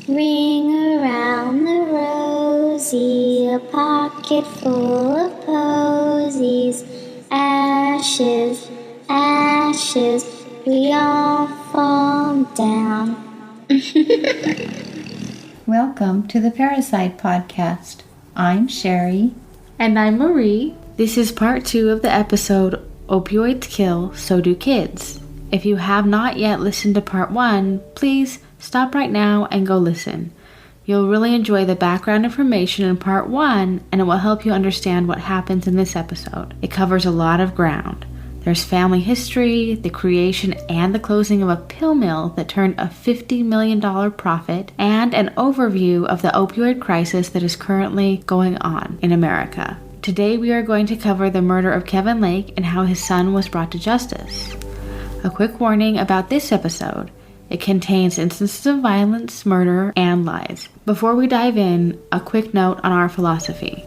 Ring around the rosy, a pocket full of posies. Ashes, ashes, we all fall down. Welcome to the Parricide podcast. I'm Sherry. And I'm Marie. This is part 2 of the episode, Opioids Kill, So Do Kids. If you have not yet listened to part 1, please stop right now and go listen. You'll really enjoy the background information in part 1, and it will help you understand what happens in this episode. It covers a lot of ground. There's family history, the creation and the closing of a pill mill that turned a $50 million profit, and an overview of the opioid crisis that is currently going on in America. Today we are going to cover the murder of Kevin Lake and how his son was brought to justice. A quick warning about this episode. It contains instances of violence, murder, and lies. Before we dive in, a quick note on our philosophy.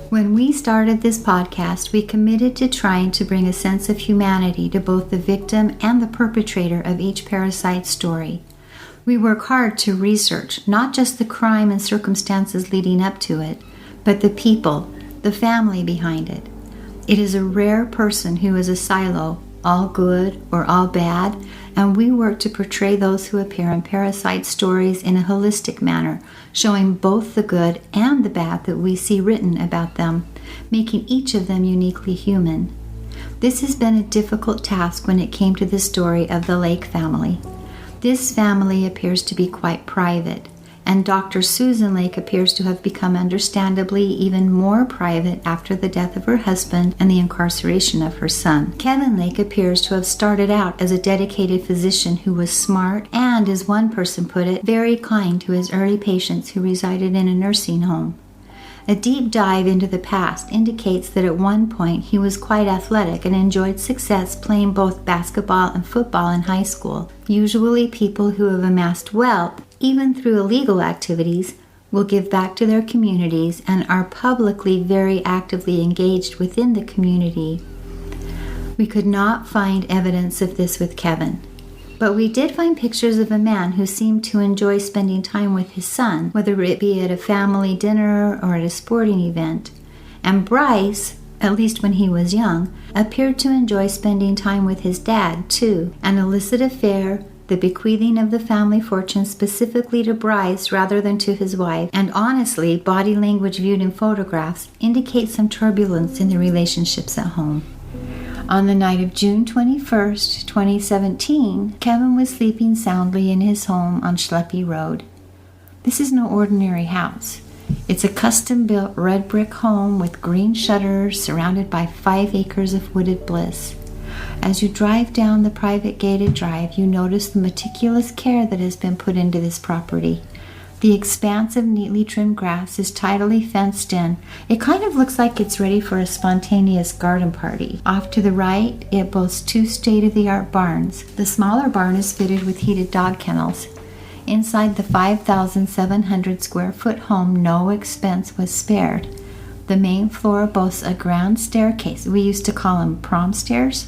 When we started this podcast, we committed to trying to bring a sense of humanity to both the victim and the perpetrator of each parricide story. We work hard to research not just the crime and circumstances leading up to it, but the people, the family behind it. It is a rare person who is a silo, all good or all bad, and we work to portray those who appear in parricide stories in a holistic manner, showing both the good and the bad that we see written about them, making each of them uniquely human. This has been a difficult task when it came to the story of the Lake family. This family appears to be quite private, and Dr. Susan Lake appears to have become understandably even more private after the death of her husband and the incarceration of her son. Kevin Lake appears to have started out as a dedicated physician who was smart and, as one person put it, very kind to his early patients who resided in a nursing home. A deep dive into the past indicates that at one point he was quite athletic and enjoyed success playing both basketball and football in high school. Usually people who have amassed wealth, even through illegal activities, will give back to their communities and are publicly very actively engaged within the community. We could not find evidence of this with Kevin, but we did find pictures of a man who seemed to enjoy spending time with his son, whether it be at a family dinner or at a sporting event. And Bryce, at least when he was young, appeared to enjoy spending time with his dad too. An illicit affair, the bequeathing of the family fortune specifically to Bryce rather than to his wife, and honestly, body language viewed in photographs indicates some turbulence in the relationships at home. On the night of June 21st, 2017, Kevin was sleeping soundly in his home on Schleppe Road. This is no ordinary house. It's a custom-built red brick home with green shutters surrounded by 5 acres of wooded bliss. As you drive down the private gated drive, you notice the meticulous care that has been put into this property. The expanse of neatly trimmed grass is tidily fenced in. It kind of looks like it's ready for a spontaneous garden party. Off to the right, it boasts 2 state-of-the-art barns. The smaller barn is fitted with heated dog kennels. Inside the 5,700 square foot home, no expense was spared. The main floor boasts a ground staircase. We used to call them prom stairs.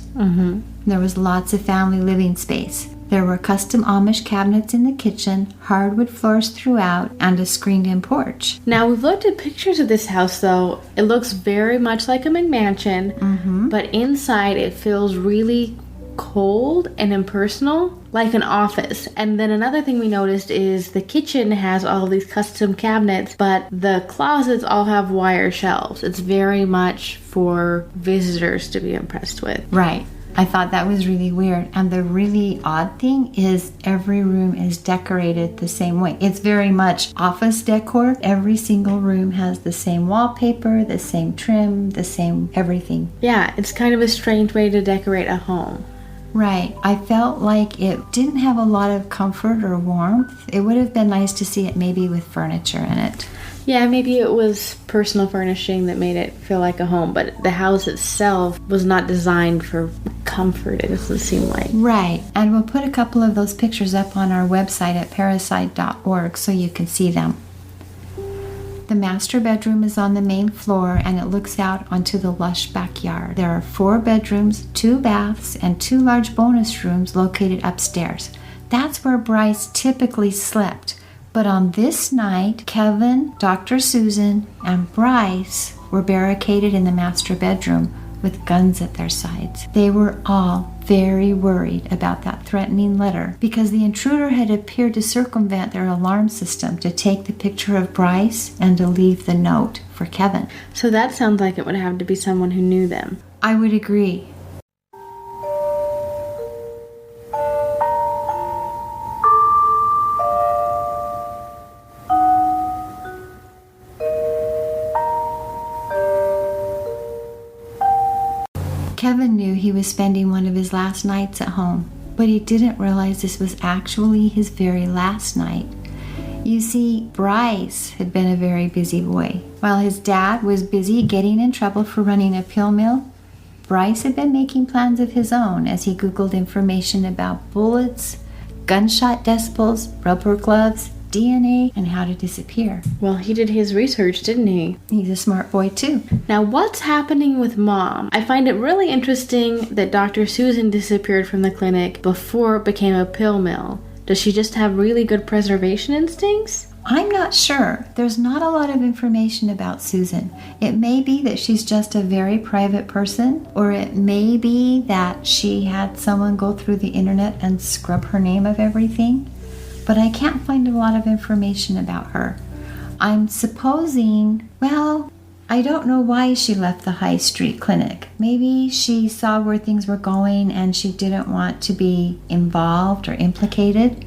There was lots of family living space. There were custom Amish cabinets in the kitchen, hardwood floors throughout, and a screened-in porch. Now, we've looked at pictures of this house, though. It looks very much like a McMansion, but inside it feels really cold and impersonal, like an office. And then another thing we noticed is the kitchen has all these custom cabinets, but the closets all have wire shelves. It's very much for visitors to be impressed with. Right. I thought that was really weird. And the really odd thing is every room is decorated the same way. It's very much office decor. Every single room has the same wallpaper, the same trim, the same everything. Yeah, it's kind of a strange way to decorate a home. Right. I felt like it didn't have a lot of comfort or warmth. It would have been nice to see it maybe with furniture in it. Yeah, maybe it was personal furnishing that made it feel like a home, but the house itself was not designed for comfort, it doesn't seem like. Right, and we'll put a couple of those pictures up on our website at parricide.org so you can see them. The master bedroom is on the main floor and it looks out onto the lush backyard. There are 4 bedrooms, 2 baths, and 2 large bonus rooms located upstairs. That's where Bryce typically slept. But on this night, Kevin, Dr. Susan, and Bryce were barricaded in the master bedroom with guns at their sides. They were all very worried about that threatening letter because the intruder had appeared to circumvent their alarm system to take the picture of Bryce and to leave the note for Kevin. So that sounds like it would have to be someone who knew them. I would agree. Kevin knew he was spending one of his last nights at home, but he didn't realize this was actually his very last night. You see, Bryce had been a very busy boy. While his dad was busy getting in trouble for running a pill mill, Bryce had been making plans of his own as he Googled information about bullets, gunshot decibels, rubber gloves, DNA, and how to disappear. Well, he did his research, didn't he? He's a smart boy, too. Now, what's happening with Mom? I find it really interesting that Dr. Susan disappeared from the clinic before it became a pill mill. Does she just have really good preservation instincts? I'm not sure. There's not a lot of information about Susan. It may be that she's just a very private person, or it may be that she had someone go through the internet and scrub her name of everything. But I can't find a lot of information about her. I'm supposing, well, I don't know why she left the high street clinic. Maybe she saw where things were going and she didn't want to be involved or implicated.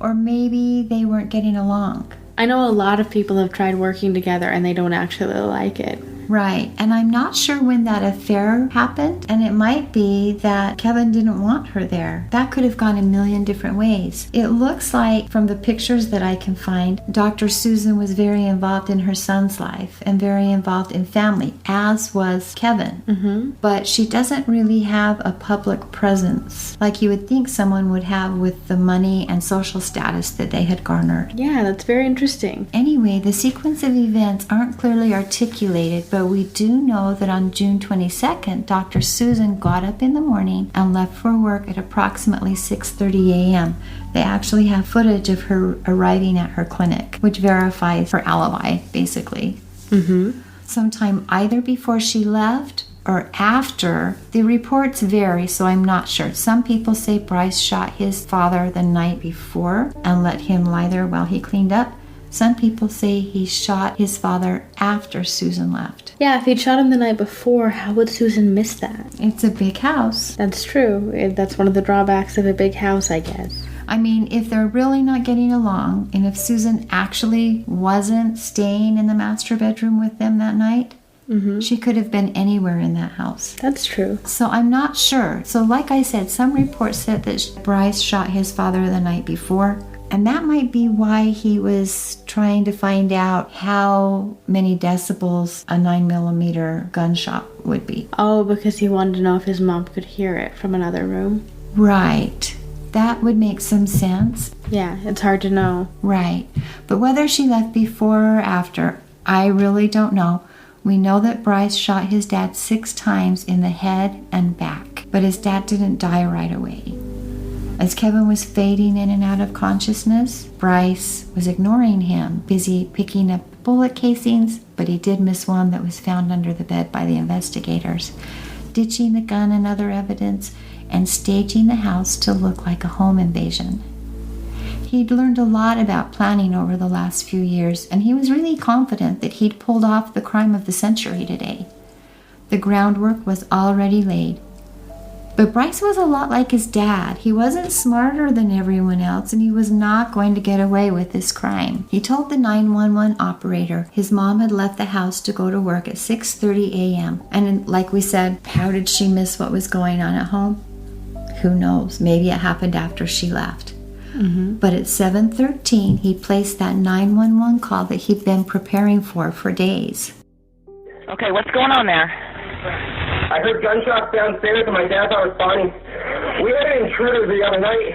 Or maybe they weren't getting along. I know a lot of people have tried working together and they don't actually like it. Right, and I'm not sure when that affair happened, and it might be that Kevin didn't want her there. That could have gone a million different ways. It looks like, from the pictures that I can find, Dr. Susan was very involved in her son's life and very involved in family, as was Kevin. But she doesn't really have a public presence like you would think someone would have with the money and social status that they had garnered. Yeah, that's very interesting. Anyway, the sequence of events aren't clearly articulated, but we do know that on June 22nd, Dr. Susan got up in the morning and left for work at approximately 6:30 a.m. They actually have footage of her arriving at her clinic, which verifies her alibi, basically. Sometime either before she left or after. The reports vary, so I'm not sure. Some people say Bryce shot his father the night before and let him lie there while he cleaned up. Some people say he shot his father after Susan left. Yeah, if he'd shot him the night before, how would Susan miss that? It's a big house. That's true. That's one of the drawbacks of a big house, I guess. I mean, if they're really not getting along, and if Susan actually wasn't staying in the master bedroom with them that night, she could have been anywhere in that house. That's true. So I'm not sure. So like I said, some reports said that Bryce shot his father the night before. And that might be why he was trying to find out how many decibels a 9mm gunshot would be. Oh, because he wanted to know if his mom could hear it from another room? Right. That would make some sense. Yeah, it's hard to know. Right. But whether she left before or after, I really don't know. We know that Bryce shot his dad 6 times in the head and back, but his dad didn't die right away. As Kevin was fading in and out of consciousness, Bryce was ignoring him, busy picking up bullet casings, but he did miss one that was found under the bed by the investigators, ditching the gun and other evidence, and staging the house to look like a home invasion. He'd learned a lot about planning over the last few years, and he was really confident that he'd pulled off the crime of the century today. The groundwork was already laid. But Bryce was a lot like his dad. He wasn't smarter than everyone else, and he was not going to get away with this crime. He told the 911 operator his mom had left the house to go to work at 6:30 a.m. And like we said, how did she miss what was going on at home? Who knows? Maybe it happened after she left. But at 7:13, he placed that 911 call that he'd been preparing for days. Okay, what's going on there? I heard gunshots downstairs and my dad's not responding. We had an intruder the other night.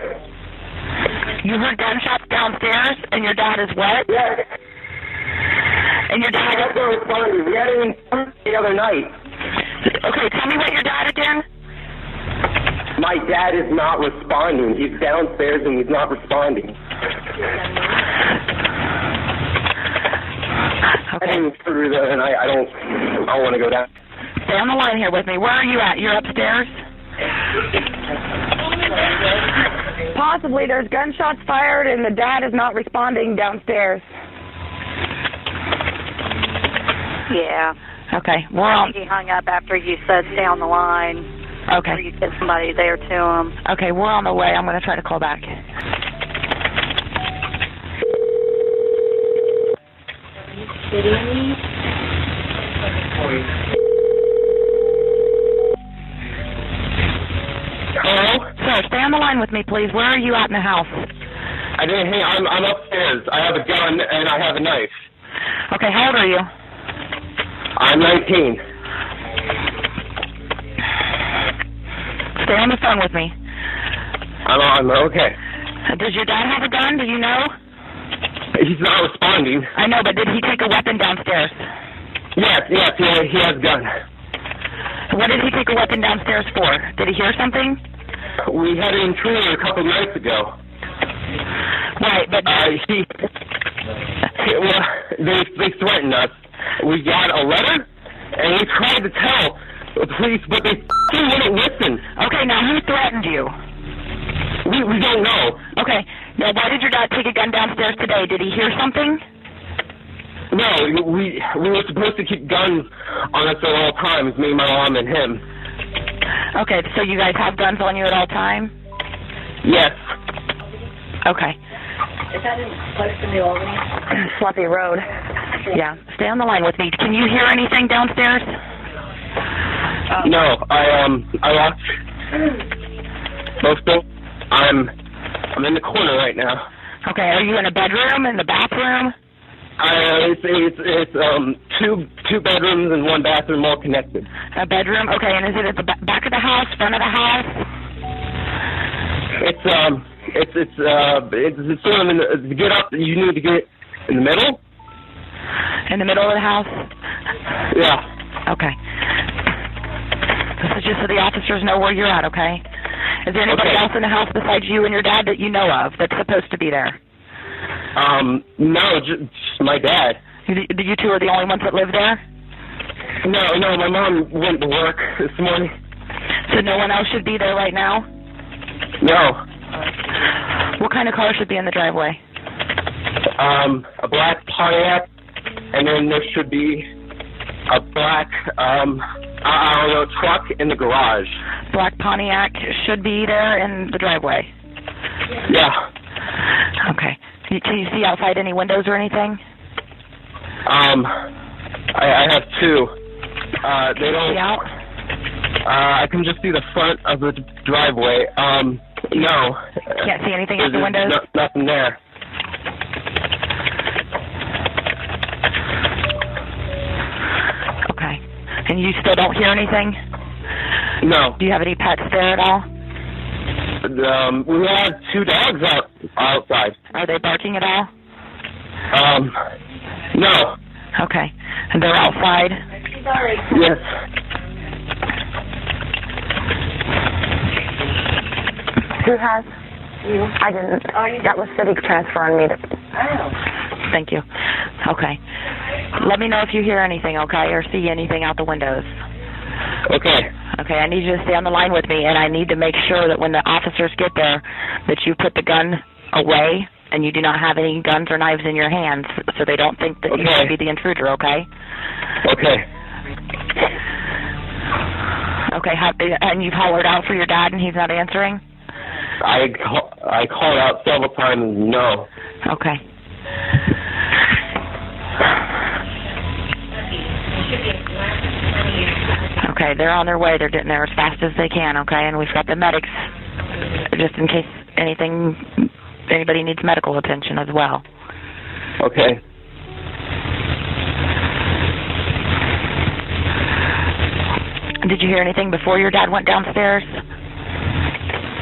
You heard gunshots downstairs and your dad is what? Yes. And your My dad dad's not responding. We had an intruder the other night. Okay, tell me what your dad again? My dad is not responding. He's downstairs and he's not responding. I didn't through that, and I don't want to go down. Stay on the line here with me. Where are you at? You're upstairs? Possibly. There's gunshots fired, and the dad is not responding downstairs. Yeah. Okay. We're on. He hung up after you said stay on the line. Okay. Or you get somebody there to him. Okay, we're on the way. I'm going to try to call back. Hello? Sir, stay on the line with me, please. Where are you at in the house? I'm upstairs. I have a gun and I have a knife. Okay, how old are you? I'm 19. Stay on the phone with me. I'm okay. Does your dad have a gun? Do you know? He's not responding. I know, but did he take a weapon downstairs? Yes, he has a gun. What did he take a weapon downstairs for? Did he hear something? We had an intruder a couple nights ago. Right, but... They threatened us. We got a letter, and we tried to tell the police, but they wouldn't listen. Okay, now who threatened you? We don't know. Okay, now why did your dad take a gun downstairs today? Did he hear something? No, we were supposed to keep guns on us at all times, me, my mom, and him. Okay, so you guys have guns on you at all time? Yes. Okay. Is that close to New Albany? Sloppy Road. Yeah, stay on the line with me. Can you hear anything downstairs? No, I locked most of. I'm in the corner right now. Okay, are you in a bedroom, in the bathroom? It's two bedrooms and one bathroom all connected. A bedroom? Okay, and is it at the back of the house, front of the house? It's sort of to get up. You need to get in the middle. In the middle of the house? Yeah. Okay. This is just so the officers know where you're at, okay? Is there anybody else in the house besides you and your dad that you know of that's supposed to be there? No, just my dad. You two are the only ones that live there? No, my mom went to work this morning. So no one else should be there right now? No. What kind of car should be in the driveway? A black Pontiac, and then there should be a black, truck in the garage. Black Pontiac should be there in the driveway? Yeah. Okay. Can you see outside any windows or anything? I have two. They don't... See out? I can just see the front of the driveway. No. Can't see anything out the windows? Nothing there. Okay. And you still don't hear anything? No. Do you have any pets there at all? We have two dogs outside. Are they barking at all? No. Okay. And they're outside? Sorry. Yes. Who has? You. I didn't. Oh, you that was City transferring me to... Oh. Thank you. Okay. Let me know if you hear anything, okay, or see anything out the windows. Okay. Okay, I need you to stay on the line with me, and I need to make sure that when the officers get there that you put the gun away and you do not have any guns or knives in your hands so they don't think that you should be the intruder, okay? Okay. Okay, and you've hollered out for your dad and he's not answering? I called out several times, no. Okay. Okay, they're on their way. They're getting there as fast as they can, okay? And we've got the medics just in case anybody needs medical attention as well. Okay. Did you hear anything before your dad went downstairs?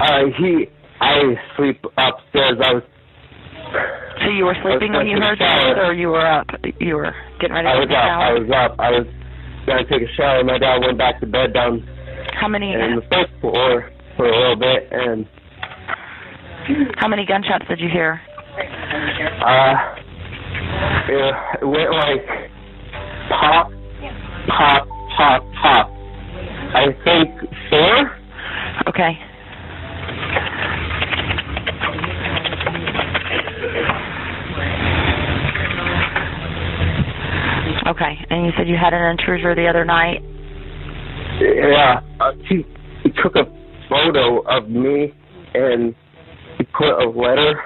I sleep upstairs. So you were sleeping when you heard that, or you were up? You were getting ready to take a shower? I was up. I was going to take a shower. My dad went back to bed down in the first floor for a little bit. And how many gunshots did you hear? It went like pop, pop, pop, pop. I think 4. Okay. Okay, and you said you had an intruder the other night? Yeah, he took a photo of me and he put a letter,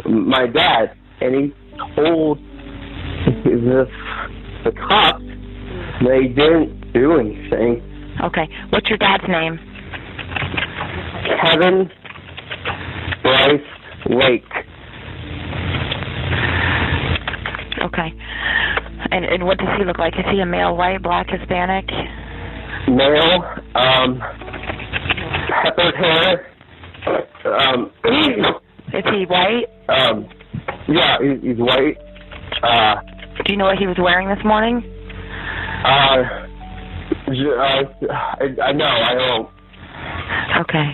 my dad, and he told the cops they didn't do anything. Okay, what's your dad's name? Kevin Bryce Lake. Okay. And what does he look like? Is he a male, white, black, Hispanic? Male, peppered hair. Is he white? Yeah, he's white. Do you know what he was wearing this morning? I know, I don't. Okay.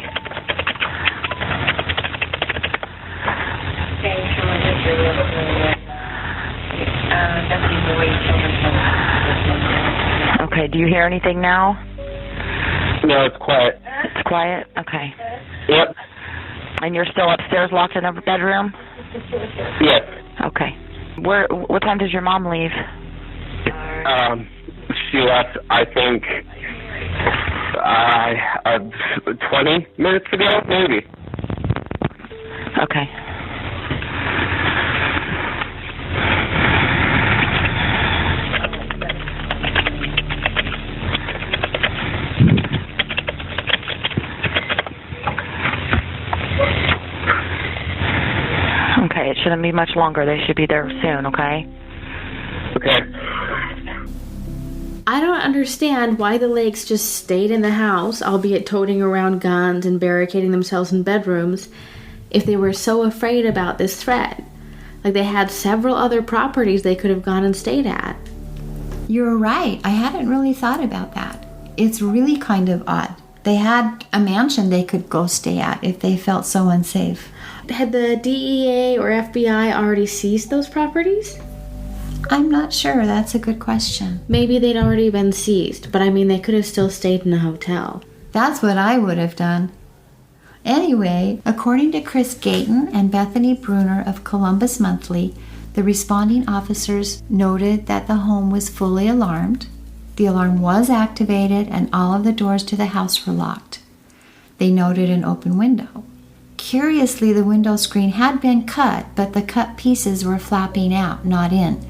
Okay, do you hear anything now? No, it's quiet. It's quiet? Okay. Yep. And you're still upstairs locked in the bedroom? Yes. Okay. What time does your mom leave? She left, I think, 20 minutes ago, maybe. Okay. Okay, it shouldn't be much longer. They should be there soon, okay? Okay. I don't understand why the Lakes just stayed in the house, albeit toting around guns and barricading themselves in bedrooms, if they were so afraid about this threat. Like, they had several other properties they could have gone and stayed at. You're right. I hadn't really thought about that. It's really kind of odd. They had a mansion they could go stay at if they felt so unsafe. Had the DEA or FBI already seized those properties? I'm not sure. That's a good question. Maybe they'd already been seized, but I mean, they could have still stayed in a hotel. That's what I would have done. Anyway, according to Chris Gayton and Bethany Bruner of Columbus Monthly, the responding officers noted that the home was fully alarmed. The alarm was activated and all of the doors to the house were locked. They noted an open window. Curiously, the window screen had been cut, but the cut pieces were flapping out, not in.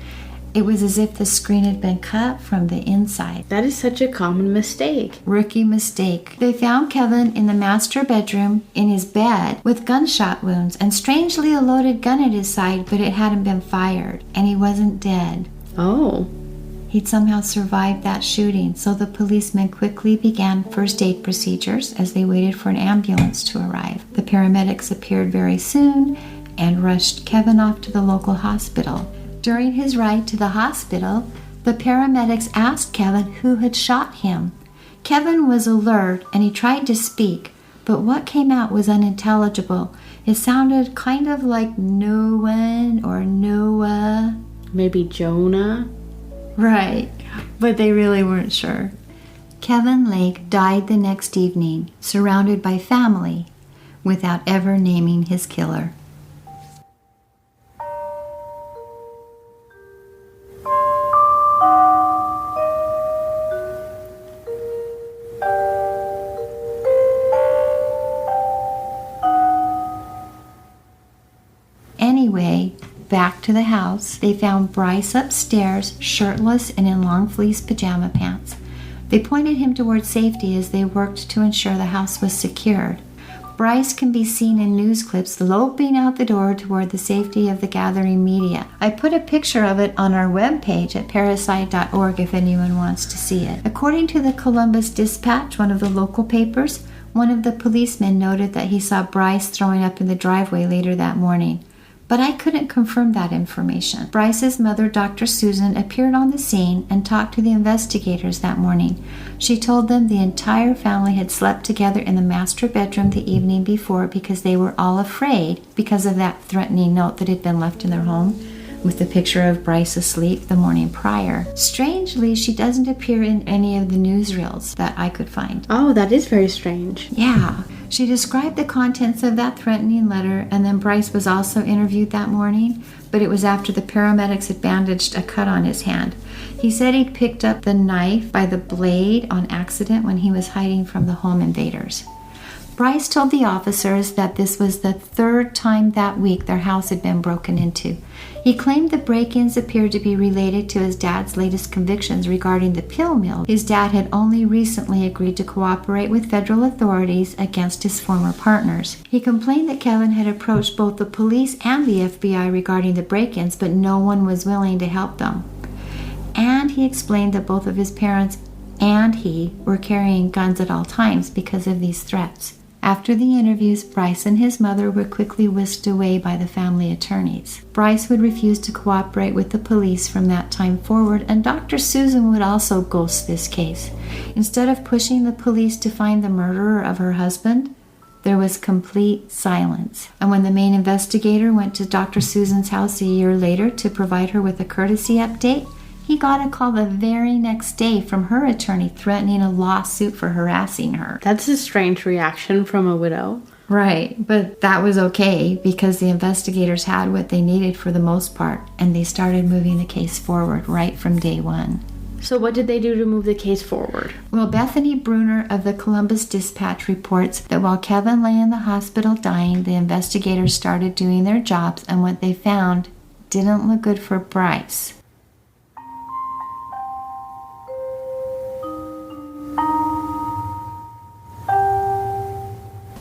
It was as if the screen had been cut from the inside. That is such a common mistake. Rookie mistake. They found Kevin in the master bedroom, in his bed, with gunshot wounds, and strangely a loaded gun at his side, but it hadn't been fired, and he wasn't dead. Oh. He'd somehow survived that shooting, so the policemen quickly began first aid procedures as they waited for an ambulance to arrive. The paramedics appeared very soon and rushed Kevin off to the local hospital. During his ride to the hospital, the paramedics asked Kevin who had shot him. Kevin was alert and he tried to speak, but what came out was unintelligible. It sounded kind of like no one or Noah. Maybe Jonah? Right, but they really weren't sure. Kevin Lake died the next evening, surrounded by family, without ever naming his killer. Anyway, back to the house, they found Bryce upstairs, shirtless and in long fleece pajama pants. They pointed him towards safety as they worked to ensure the house was secured. Bryce can be seen in news clips loping out the door toward the safety of the gathering media. I put a picture of it on our webpage at patricide.org if anyone wants to see it. According to the Columbus Dispatch, one of the local papers, one of the policemen noted that he saw Bryce throwing up in the driveway later that morning. But I couldn't confirm that information. Bryce's mother, Dr. Susan, appeared on the scene and talked to the investigators that morning. She told them the entire family had slept together in the master bedroom the evening before because they were all afraid because of that threatening note that had been left in their home with the picture of Bryce asleep the morning prior. Strangely, she doesn't appear in any of the newsreels that I could find. Oh, that is very strange. Yeah. She described the contents of that threatening letter, and then Bryce was also interviewed that morning, but it was after the paramedics had bandaged a cut on his hand. He said he'd picked up the knife by the blade on accident when he was hiding from the home invaders. Bryce told the officers that this was the third time that week their house had been broken into. He claimed the break-ins appeared to be related to his dad's latest convictions regarding the pill mill. His dad had only recently agreed to cooperate with federal authorities against his former partners. He complained that Kevin had approached both the police and the FBI regarding the break-ins, but no one was willing to help them. And he explained that both of his parents and he were carrying guns at all times because of these threats. After the interviews, Bryce and his mother were quickly whisked away by the family attorneys. Bryce would refuse to cooperate with the police from that time forward, and Dr. Susan would also ghost this case. Instead of pushing the police to find the murderer of her husband, there was complete silence. And when the main investigator went to Dr. Susan's house a year later to provide her with a courtesy update, he got a call the very next day from her attorney threatening a lawsuit for harassing her. That's a strange reaction from a widow. Right, but that was okay because the investigators had what they needed for the most part, and they started moving the case forward right from day one. So what did they do to move the case forward? Well, Bethany Bruner of the Columbus Dispatch reports that while Kevin lay in the hospital dying, the investigators started doing their jobs, and what they found didn't look good for Bryce.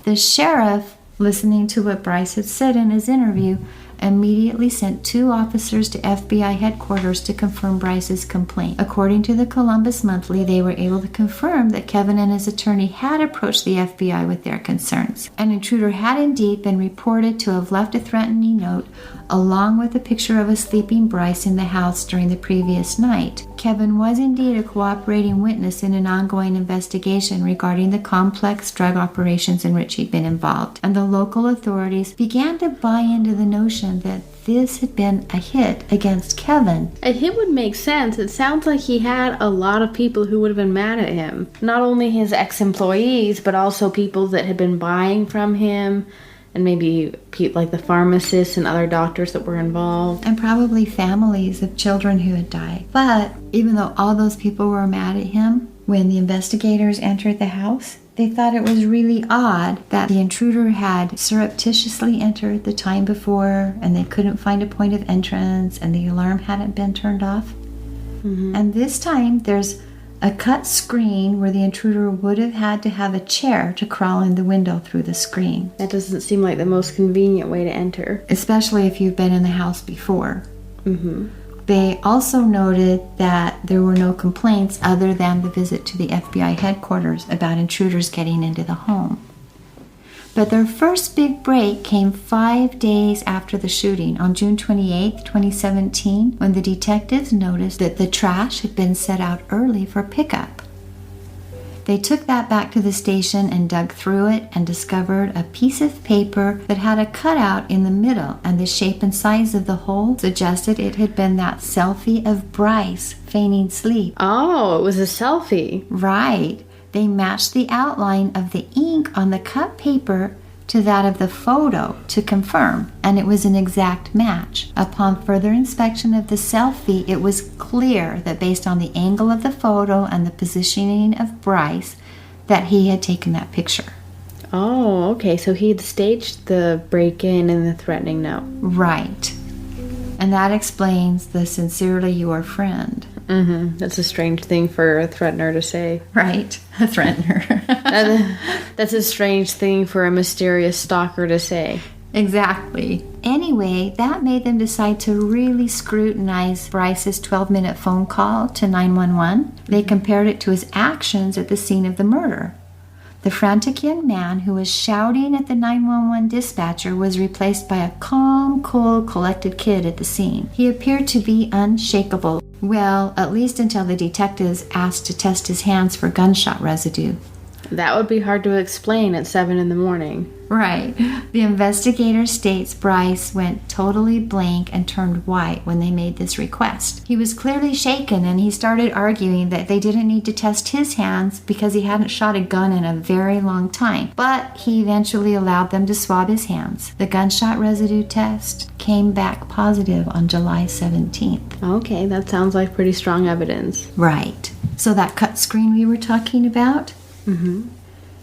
The sheriff, listening to what Bryce had said in his interview, immediately sent 2 officers to FBI headquarters to confirm Bryce's complaint. According to the Columbus Monthly, they were able to confirm that Kevin and his attorney had approached the FBI with their concerns. An intruder had indeed been reported to have left a threatening note along with a picture of a sleeping Bryce in the house during the previous night. Kevin was indeed a cooperating witness in an ongoing investigation regarding the complex drug operations in which he'd been involved, and the local authorities began to buy into the notion that this had been a hit against Kevin. A hit would make sense. It sounds like he had a lot of people who would have been mad at him. Not only his ex-employees, but also people that had been buying from him, and maybe like the pharmacists and other doctors that were involved. And probably families of children who had died. But even though all those people were mad at him, when the investigators entered the house, they thought it was really odd that the intruder had surreptitiously entered the time before, and they couldn't find a point of entrance, and the alarm hadn't been turned off. Mm-hmm. And this time there's a cut screen where the intruder would have had to have a chair to crawl in the window through the screen. That doesn't seem like the most convenient way to enter. Especially if you've been in the house before. Mm-hmm. They also noted that there were no complaints other than the visit to the FBI headquarters about intruders getting into the home. But their first big break came 5 days after the shooting, on June 28, 2017, when the detectives noticed that the trash had been set out early for pickup. They took that back to the station and dug through it and discovered a piece of paper that had a cutout in the middle, and the shape and size of the hole suggested it had been that selfie of Bryce feigning sleep. Oh, it was a selfie. Right. They matched the outline of the ink on the cut paper to that of the photo to confirm, and it was an exact match. Upon further inspection of the selfie, it was clear that based on the angle of the photo and the positioning of Bryce, that he had taken that picture. Oh, okay, so he had staged the break-in and the threatening note. Right. And that explains the sincerely your friend. Mm-hmm. That's a strange thing for a threatener to say. Right. A threatener. That's a strange thing for a mysterious stalker to say. Exactly. Anyway, that made them decide to really scrutinize Bryce's 12-minute phone call to 911. They compared it to his actions at the scene of the murder. The frantic young man who was shouting at the 911 dispatcher was replaced by a calm, cool, collected kid at the scene. He appeared to be unshakable. Well, at least until the detectives asked to test his hands for gunshot residue. That would be hard to explain at 7 in the morning. Right. The investigator states Bryce went totally blank and turned white when they made this request. He was clearly shaken, and he started arguing that they didn't need to test his hands because he hadn't shot a gun in a very long time. But he eventually allowed them to swab his hands. The gunshot residue test came back positive on July 17th. Okay, that sounds like pretty strong evidence. Right. So that cut screen we were talking about? Mm-hmm.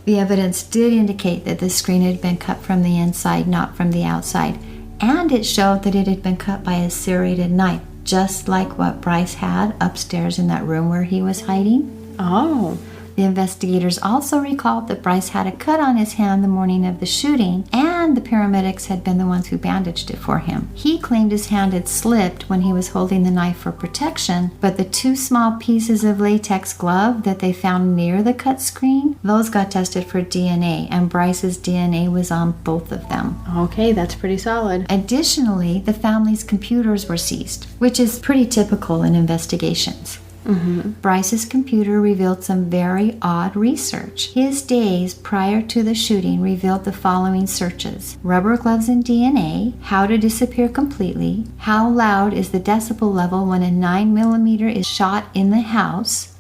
The evidence did indicate that the screen had been cut from the inside, not from the outside, and it showed that it had been cut by a serrated knife, just like what Bryce had upstairs in that room where he was hiding. Oh. The investigators also recalled that Bryce had a cut on his hand the morning of the shooting, and the paramedics had been the ones who bandaged it for him. He claimed his hand had slipped when he was holding the knife for protection, but the 2 small pieces of latex glove that they found near the cut screen, those got tested for DNA, and Bryce's DNA was on both of them. Okay, that's pretty solid. Additionally, the family's computers were seized, which is pretty typical in investigations. Mm-hmm. Bryce's computer revealed some very odd research. His days prior to the shooting revealed the following searches: rubber gloves and DNA, how to disappear completely, how loud is the decibel level when a 9mm is shot in the house,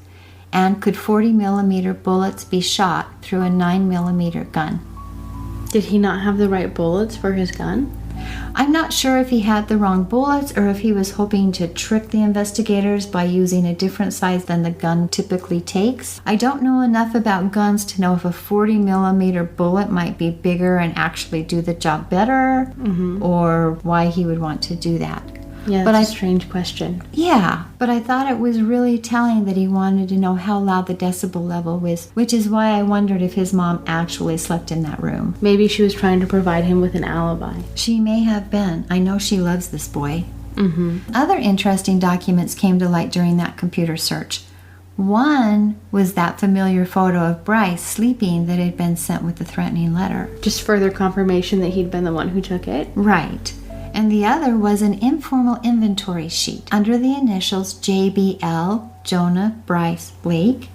and could 40mm bullets be shot through a 9mm gun. Did he not have the right bullets for his gun? I'm not sure if he had the wrong bullets or if he was hoping to trick the investigators by using a different size than the gun typically takes. I don't know enough about guns to know if a 40mm bullet might be bigger and actually do the job better, or why he would want to do that. Yeah, that's a strange question. Yeah, but I thought it was really telling that he wanted to know how loud the decibel level was, which is why I wondered if his mom actually slept in that room. Maybe she was trying to provide him with an alibi. She may have been. I know she loves this boy. Mm-hmm. Other interesting documents came to light during that computer search. One was that familiar photo of Bryce sleeping that had been sent with the threatening letter. Just further confirmation that he'd been the one who took it? Right. And the other was an informal inventory sheet under the initials JBL, Jonah Bryce Lake.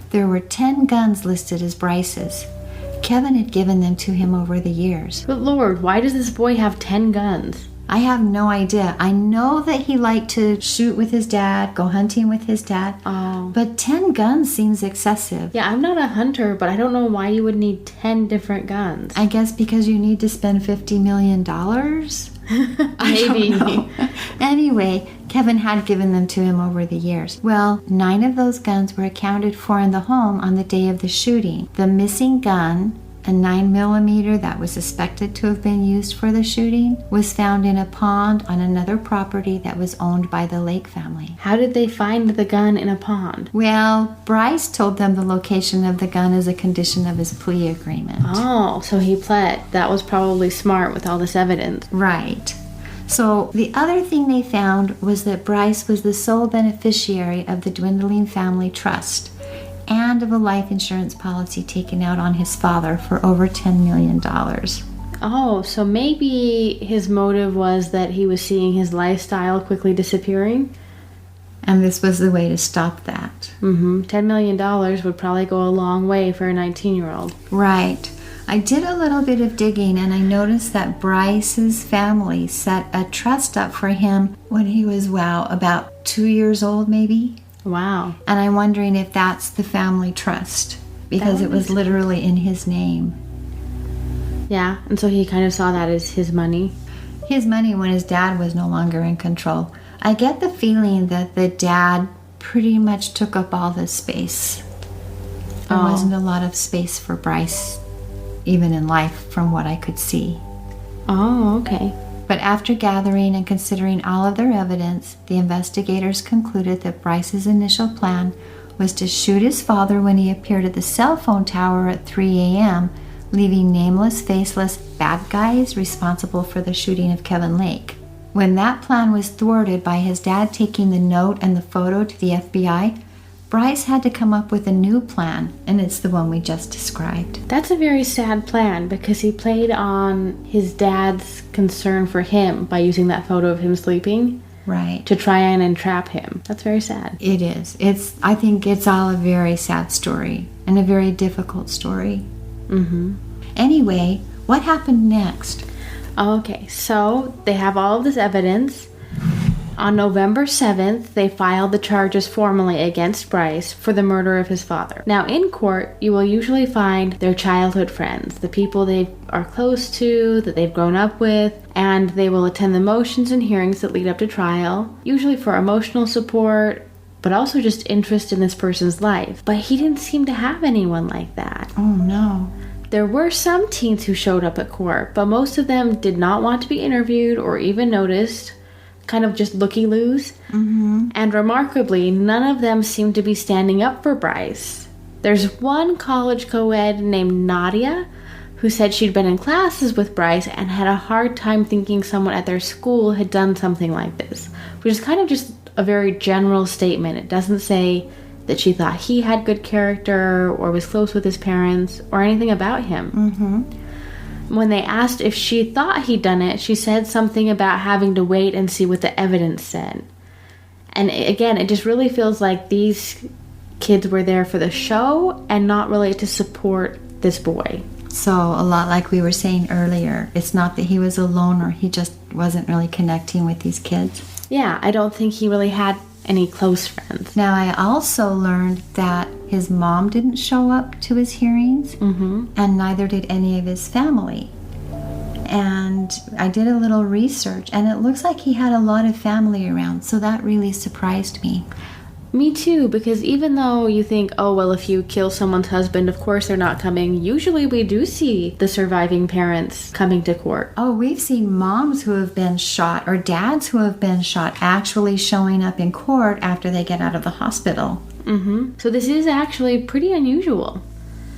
There were 10 guns listed as Bryce's. Kevin had given them to him over the years. But Lord, why does this boy have 10 guns? I have no idea. I know that he liked to shoot with his dad, go hunting with his dad. Oh. But 10 guns seems excessive. Yeah, I'm not a hunter, but I don't know why you would need 10 different guns. I guess because you need to spend $50 million? Maybe. Anyway, Kevin had given them to him over the years. Well, 9 of those guns were accounted for in the home on the day of the shooting. The missing gun, a 9mm that was suspected to have been used for the shooting, was found in a pond on another property that was owned by the Lake family. How did they find the gun in a pond? Well, Bryce told them the location of the gun as a condition of his plea agreement. Oh, so he pled. That was probably smart with all this evidence. Right. So the other thing they found was that Bryce was the sole beneficiary of the dwindling family trust and of a life insurance policy taken out on his father for over $10 million. Oh, so maybe his motive was that he was seeing his lifestyle quickly disappearing? And this was the way to stop that. $10 million would probably go a long way for a 19-year-old. Right. I did a little bit of digging and I noticed that Bryce's family set a trust up for him when he was, about 2 years old maybe. Wow. And I'm wondering if that's the family trust, because it was literally in his name. Yeah, and so he kind of saw that as his money. His money when his dad was no longer in control. I get the feeling that the dad pretty much took up all the space. There wasn't a lot of space for Bryce, even in life, from what I could see. Oh, okay. But after gathering and considering all of their evidence, the investigators concluded that Bryce's initial plan was to shoot his father when he appeared at the cell phone tower at 3 a.m., leaving nameless, faceless bad guys responsible for the shooting of Kevin Lake. When that plan was thwarted by his dad taking the note and the photo to the FBI, Bryce had to come up with a new plan, and it's the one we just described. That's a very sad plan because he played on his dad's concern for him by using that photo of him sleeping. Right. To try and entrap him. That's very sad. It is. I think it's all a very sad story and a very difficult story. Mm-hmm. Anyway, what happened next? Okay, so they have all of this evidence. On November 7th, they filed the charges formally against Bryce for the murder of his father. Now, in court, you will usually find their childhood friends, the people they are close to, that they've grown up with, and they will attend the motions and hearings that lead up to trial, usually for emotional support, but also just interest in this person's life. But he didn't seem to have anyone like that. Oh, no. There were some teens who showed up at court, but most of them did not want to be interviewed or even noticed, kind of just looky-loos. Mm-hmm. And remarkably, none of them seemed to be standing up for Bryce. There's one college co-ed named Nadia who said she'd been in classes with Bryce and had a hard time thinking someone at their school had done something like this, which is kind of just a very general statement. It doesn't say that she thought he had good character or was close with his parents or anything about him. Mm-hmm. When they asked if she thought he'd done it, she said something about having to wait and see what the evidence said. And again, it just really feels like these kids were there for the show and not really to support this boy. So a lot like we were saying earlier, it's not that he was a loner, he just wasn't really connecting with these kids. Yeah, I don't think he really had any close friends. Now, I also learned that his mom didn't show up to his hearings, and neither did any of his family. And I did a little research, and it looks like he had a lot of family around, so that really surprised me. Me too, because even though you think, oh, well, if you kill someone's husband, of course they're not coming, usually we do see the surviving parents coming to court. Oh, we've seen moms who have been shot or dads who have been shot actually showing up in court after they get out of the hospital. So this is actually pretty unusual.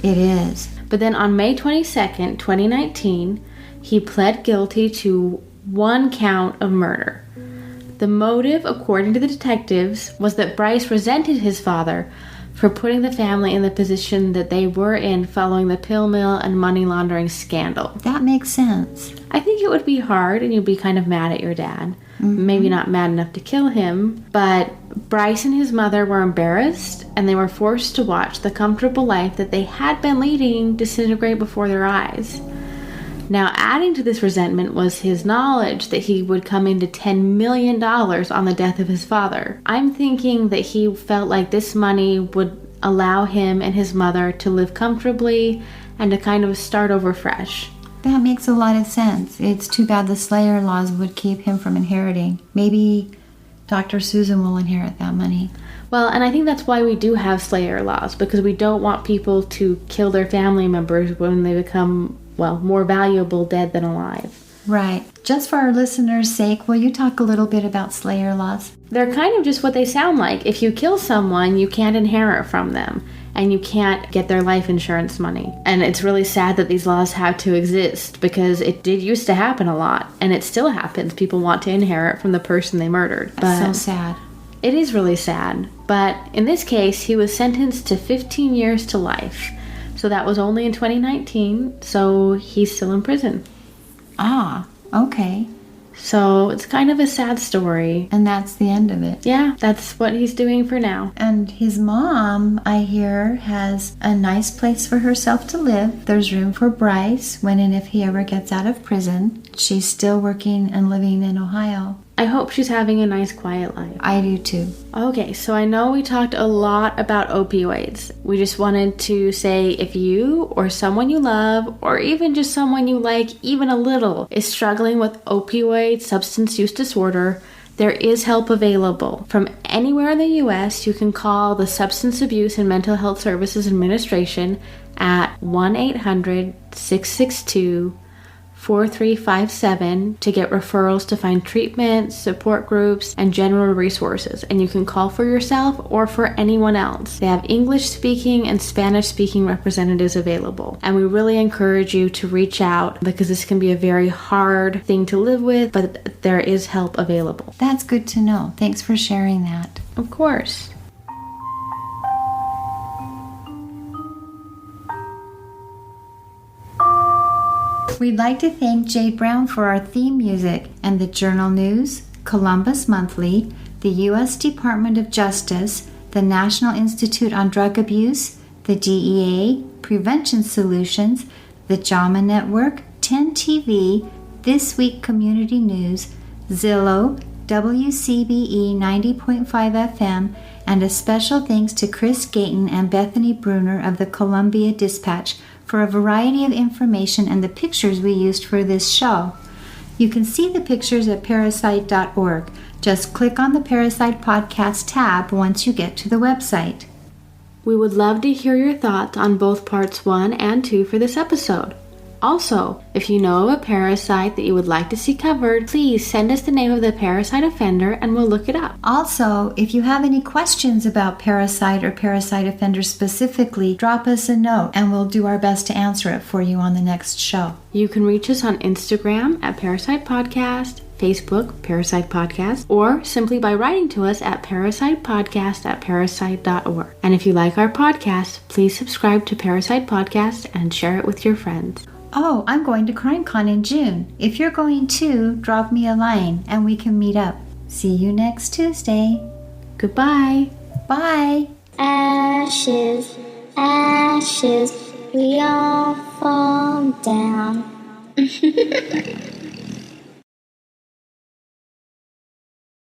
It is. But then on May 22nd, 2019, he pled guilty to 1 count of murder. The motive, according to the detectives, was that Bryce resented his father for putting the family in the position that they were in following the pill mill and money laundering scandal. That makes sense. I think it would be hard and you'd be kind of mad at your dad. Maybe not mad enough to kill him, but Bryce and his mother were embarrassed and they were forced to watch the comfortable life that they had been leading disintegrate before their eyes. Now, adding to this resentment was his knowledge that he would come into $10 million on the death of his father. I'm thinking that he felt like this money would allow him and his mother to live comfortably and to kind of start over fresh. That makes a lot of sense. It's too bad the Slayer laws would keep him from inheriting. Maybe Dr. Susan will inherit that money. Well, and I think that's why we do have Slayer laws, because we don't want people to kill their family members when they become, well, more valuable dead than alive. Right. Just for our listeners' sake, will you talk a little bit about Slayer laws? They're kind of just what they sound like. If you kill someone, you can't inherit from them, and you can't get their life insurance money. And it's really sad that these laws have to exist, because it did used to happen a lot, and it still happens. People want to inherit from the person they murdered. That's so sad. It is really sad. But in this case, he was sentenced to 15 years to life. So that was only in 2019, so he's still in prison. Ah, okay. So it's kind of a sad story. And that's the end of it. Yeah, that's what he's doing for now. And his mom, I hear, has a nice place for herself to live. There's room for Bryce when and if he ever gets out of prison. She's still working and living in Ohio. I hope she's having a nice, quiet life. I do too. Okay, so I know we talked a lot about opioids. We just wanted to say if you or someone you love, or even just someone you like even a little, is struggling with opioid substance use disorder, there is help available. From anywhere in the U.S., you can call the Substance Abuse and Mental Health Services Administration at 1-800-662-4357 to get referrals to find treatment, support groups, and general resources. And you can call for yourself or for anyone else. They have English-speaking and Spanish-speaking representatives available. And we really encourage you to reach out, because this can be a very hard thing to live with, but there is help available. That's good to know. Thanks for sharing that. Of course. We'd like to thank Jade Brown for our theme music and the Journal News, Columbus Monthly, the U.S. Department of Justice, the National Institute on Drug Abuse, the DEA, Prevention Solutions, the JAMA Network, 10 TV, This Week Community News, Zillow, WCBE 90.5 FM, and a special thanks to Chris Gayton and Bethany Bruner of the Columbia Dispatch for a variety of information and the pictures we used for this show. You can see the pictures at patricide.org. Just click on the Parricide Podcast tab once you get to the website. We would love to hear your thoughts on both parts 1 and 2 for this episode. Also, if you know of a parricide that you would like to see covered, please send us the name of the parricide offender and we'll look it up. Also, if you have any questions about parricide or parricide offenders specifically, drop us a note and we'll do our best to answer it for you on the next show. You can reach us on Instagram at Parricide Podcast, Facebook, Parricide Podcast, or simply by writing to us at parricidepodcast@parricide.org. And if you like our podcast, please subscribe to Parricide Podcast and share it with your friends. Oh, I'm going to CrimeCon in June. If you're going too, drop me a line and we can meet up. See you next Tuesday. Goodbye. Bye. Ashes, ashes, we all fall down.